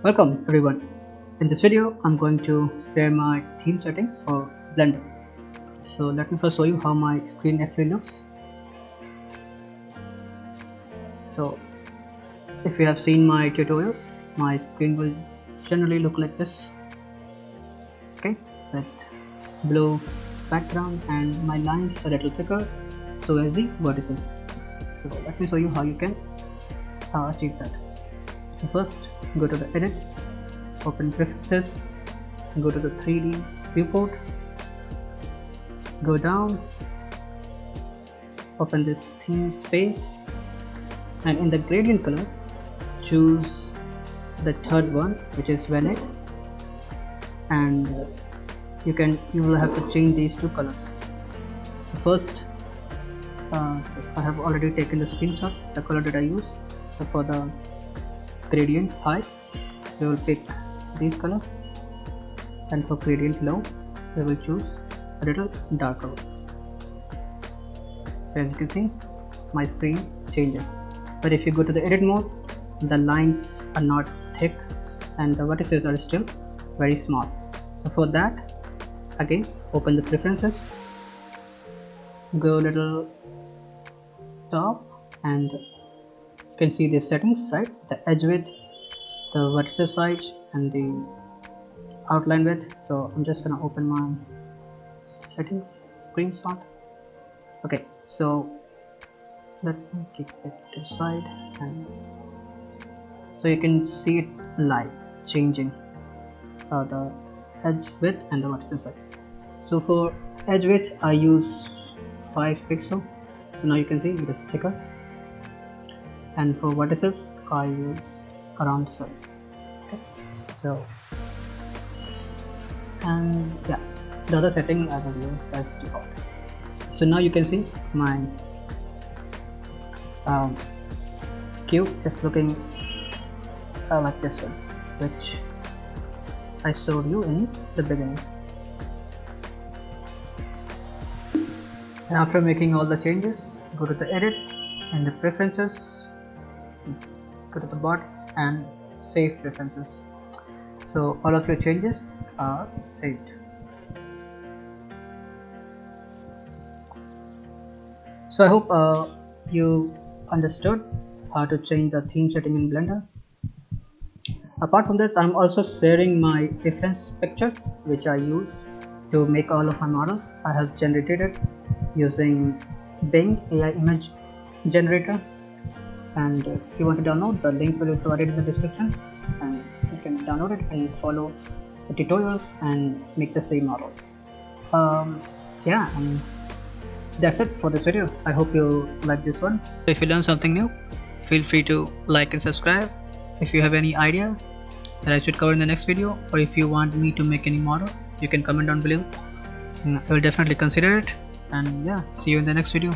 Welcome everyone. In this video, I'm going to share my theme settings for Blender. So let me first show you how my screen actually looks. So if you have seen my tutorials, my screen will generally look like this. Okay, with blue background and my lines a little thicker, so as the vertices. So let me show you how you can achieve that. So first, go to the edit, open preferences, go to the 3D viewport, go down, open this theme space, and in the gradient color choose the third one, which is Venet, and you will have to change these two colors. So first, I have already taken the screenshot, the color that I use. So for the gradient high, we will pick these colors, and for gradient low, we will choose a little darker. So as you can see, my screen changes. But if you go to the edit mode, the lines are not thick and the vertices are still very small. So for that, again, open the preferences, go a little top, and you can see the settings, right? The edge width, the vertices size, and the outline width. So I'm just gonna open my settings screenshot. Okay, so let me keep it to the side, and so you can see it live changing the edge width and the vertices size. So for edge width, I use 5 pixels. So now you can see it is thicker, and for vertices I use around 7. Okay, so and yeah, the other setting I will use as default. So now you can see my cube is looking like this one, which I showed you in the beginning. And after making all the changes, go to the edit and the preferences, go to the bot and save preferences. So all of your changes are saved. So I hope you understood how to change the theme setting in Blender. Apart from that, I'm also sharing my reference pictures which I use to make all of my models. I have generated it using Bing AI image generator, and if you want to download, the link will be provided in the description, and you can download it and follow the tutorials and make the same model. Yeah, and that's it for this video. I hope you like this one. If you learned something new, feel free to like and subscribe. If you have any idea that I should cover in the next video, or if you want me to make any model, you can comment down below. I will definitely consider it. And yeah, see you in the next video.